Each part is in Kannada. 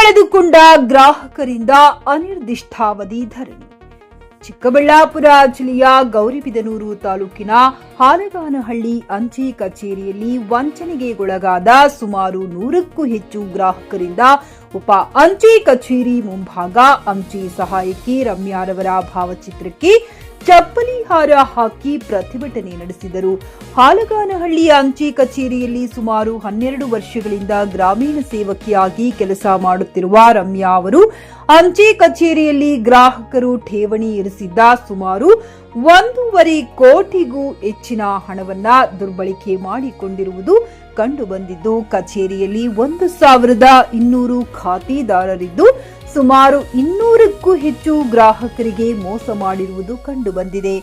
ಕಳೆದುಕೊಂಡ ಗ್ರಾಹಕರಿಂದ ಅನಿರ್ದಿಷ್ಟಾವಧಿ ಧರಣಿ. ಚಿಕ್ಕಬಳ್ಳಾಪುರ ಜಿಲ್ಲೆಯ ಗೌರಿಬಿದನೂರು ತಾಲೂಕಿನ ಹಾಲಗಾನಹಳ್ಳಿ ಅಂಚೆ ಕಚೇರಿಯಲ್ಲಿ ವಂಚನೆಗೊಳಗಾದ ಸುಮಾರು 100ಕ್ಕೂ ಹೆಚ್ಚು ಗ್ರಾಹಕರಿಂದ ಉಪ ಅಂಚೆ ಕಚೇರಿ ಮುಂಭಾಗ ಅಂಚೆ ಸಹಾಯಕಿ ರಮ್ಯಾರವರ ಭಾವಚಿತ್ರಕ್ಕೆ ಚಪ್ಪಲಿ ಹಾರ ಹಾಕಿ ಪ್ರತಿಭಟನೆ ನಡೆಸಿದರು. ಹಾಲಗಾನಹಳ್ಳಿ ಅಂಚೆ ಕಚೇರಿಯಲ್ಲಿ ಸುಮಾರು 12 ವರ್ಷಗಳಿಂದ ಗ್ರಾಮೀಣ ಸೇವಕಿಯಾಗಿ ಕೆಲಸ ಮಾಡುತ್ತಿರುವ ರಮ್ಯಾ ಅವರು ಅಂಚೆ ಕಚೇರಿಯಲ್ಲಿ ಗ್ರಾಹಕರು ಠೇವಣಿ ಇರಿಸಿದ್ದ ಸುಮಾರು 1.5 ಕೋಟಿಗೂ ಹೆಚ್ಚಿನ ಹಣವನ್ನ ದುರ್ಬಳಕೆ ಮಾಡಿಕೊಂಡಿರುವುದು ಕಂಡುಬಂದಿದ್ದು, ಕಚೇರಿಯಲ್ಲಿ 1,200 ಖಾತೆದಾರರಿದ್ದು ಸುಮಾರು 200ಕ್ಕೂ ಹೆಚ್ಚು ಗ್ರಾಹಕರಿಗೆ ಮೋಸ ಮಾಡಿರುವುದು ಕಂಡುಬಂದಿದೆ.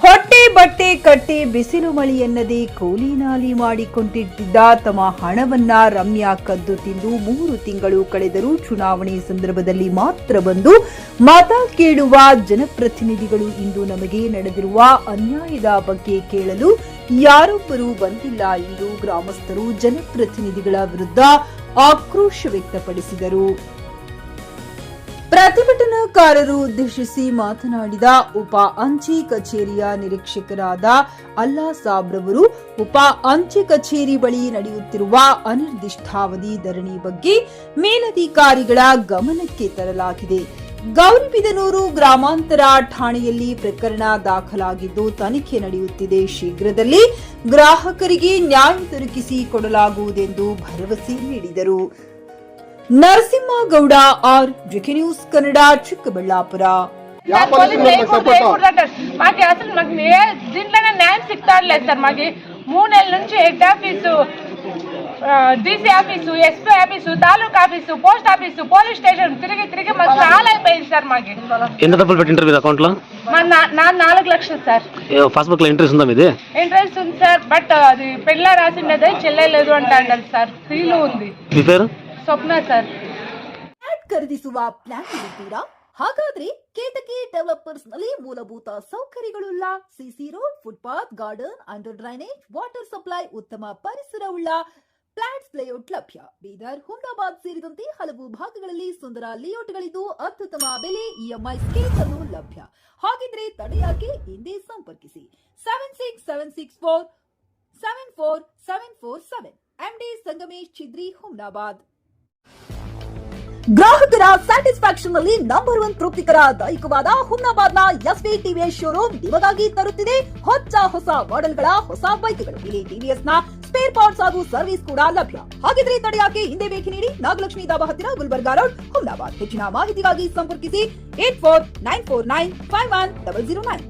ಹೊಟ್ಟೆ ಬಟ್ಟೆ ಕಟ್ಟೆ ಬಿಸಿಲು ಮಳಿ ಎನ್ನದೇ ಕೂಲಿ ನಾಲಿ ಮಾಡಿಕೊಂಡಿದ್ದ ತಮ್ಮ ಹಣವನ್ನ ರಮ್ಯಾ ಕದ್ದು ತಿಂದು 3 ತಿಂಗಳು ಕಳೆದರೂ ಚುನಾವಣೆ ಸಂದರ್ಭದಲ್ಲಿ ಮಾತ್ರ ಬಂದು ಮತ ಕೇಳುವ ಜನಪ್ರತಿನಿಧಿಗಳು ಇಂದು ನಮಗೆ ನಡೆದಿರುವ ಅನ್ಯಾಯದ ಬಗ್ಗೆ ಕೇಳಲು ಯಾರೊಬ್ಬರೂ ಬಂದಿಲ್ಲ ಎಂದು ಗ್ರಾಮಸ್ಥರು ಜನಪ್ರತಿನಿಧಿಗಳ ವಿರುದ್ಧ ಆಕ್ರೋಶ ವ್ಯಕ್ತಪಡಿಸಿದರು. ಪ್ರತಿಭಟನಾಕಾರರು ಉದ್ದೇಶಿಸಿ ಮಾತನಾಡಿದ ಉಪ ಅಂಚೆ ಕಚೇರಿಯ ನಿರೀಕ್ಷಕರಾದ ಅಲ್ಲಾ ಸಾಬ್ರವರು ಉಪ ಅಂಚೆ ಕಚೇರಿ ಬಳಿ ನಡೆಯುತ್ತಿರುವ ಅನಿರ್ದಿಷ್ಟಾವಧಿ ಧರಣಿ ಬಗ್ಗೆ ಮೇಲಧಿಕಾರಿಗಳ ಗಮನಕ್ಕೆ ತರಲಾಗಿದೆ. ಗೌರಿಬಿದನೂರು ಗ್ರಾಮಾಂತರ ಠಾಣೆಯಲ್ಲಿ ಪ್ರಕರಣ ದಾಖಲಾಗಿದ್ದು ತನಿಖೆ ನಡೆಯುತ್ತಿದೆ. ಶೀಘ್ರದಲ್ಲಿ ಗ್ರಾಹಕರಿಗೆ ನ್ಯಾಯ ದೊರಕಿಸಿ ಕೊಡಲಾಗುವುದೆಂದು ಭರವಸೆ ನೀಡಿದರು. Narasimhagowda R GK news Kannada చిక్కబళ్ళాపుర. మాకు అసలు మాకు దీంట్లోనే న్యాయం సిగ్తాడలేదు సార్. మాకు 3 నెలల నుంచి head office, DC office, SP office, taluka office, post office, police station తిరిగి మాకు చాలా అయిపోయింది సార్. మాకు ఎంత డబ్బులు పెట్టింటారు మీ అకౌంట్ లో? మా 4 లక్షలు సార్. పాస్బుక్ లో ఇంట్రెస్ట్ ఉందా మీది? ఇంట్రెస్ట్ ఉంది సార్, బట్ అది పెళ్ళ రాసిండేదే చెల్లెలేదు అంటారు సార్. సీలు ఉంది. మీ పేరు? ಸ್ವಪ್ನ ಸರ್. ಖರೀದಿಸುವ ಪ್ಲಾನ್ ಇದ್ದೀರಾ? ಹಾಗಾದ್ರೆ ಕೇತಕಿ ಡೆವಲಪರ್ಸ್ ನಲ್ಲಿ ಮೂಲಭೂತ ಸೌಕರ್ಯಗಳುಳ್ಳ CC road, footpath, garden, under drainage, water supply, ಉತ್ತಮ ಪರಿಸರವುಳ್ಳ ಫ್ಲಾಟ್ಸ್ ಲೇಔಟ್ ಲಭ್ಯ. ಬೀದರ್, ಹುಮ್ನಾಬಾದ್ ಸೇರಿದಂತೆ ಹಲವು ಭಾಗಗಳಲ್ಲಿ ಸುಂದರ ಲೇಔಟ್ಗಳಿದ್ದು ಅತ್ಯುತ್ತಮ ಬೆಲೆ, ಇಎಂಐ ಸ್ಕೀಮ್ಸ್ ಅನ್ನು ಲಭ್ಯ. ಹಾಗಿದ್ರೆ ತಡೆಯಾಕೆ ಹಿಂದೆ ಸಂಪರ್ಕಿಸಿ 7676474747 ಎಂಡಿ ಸಂಗಮೇಶ್ ಚಿದ್ರಿ, ಹುಮ್ನಾಬಾದ್. ಗ್ರಾಹಕರ ಸ್ಯಾಟಿಸ್ಫ್ಯಾಕ್ಷನ್ ನಲ್ಲಿ ನಂಬರ್ 1 ತೃಪ್ತಿಕರ ದೈಹಿಕವಾದ ಹುಮ್ನಾಬಾದ್ನ ಎಸ್ವಿ ಟಿವಿಎಸ್ ಶೋರೂಮ್ ನಿಮಗಾಗಿ ತರುತ್ತಿದೆ ಹೊಸ ಮಾಡೆಲ್ಗಳ ಹೊಸ ಬೈಕ್ಗಳು. ಇಲ್ಲಿ ಟಿವಿಎಸ್ ನ ಸ್ಪೇರ್ ಪಾರ್ಟ್ಸ್ ಹಾಗೂ ಸರ್ವಿಸ್ ಕೂಡ ಲಭ್ಯ. ಹಾಗಿದ್ರೆ ತಡೆಯಾಕೆ ಹಿಂದೆ ಭೇಟಿ ನೀಡಿ ನಾಗಲಕ್ಷ್ಮಿ ದಾಬಾ ಹತ್ತಿರ ಗುಲ್ಬರ್ಗಾ ರೋಡ್, ಹುಮ್ನಾಬಾದ್. ಹೆಚ್ಚಿನ ಮಾಹಿತಿಗಾಗಿ ಸಂಪರ್ಕಿಸಿ 8494951009.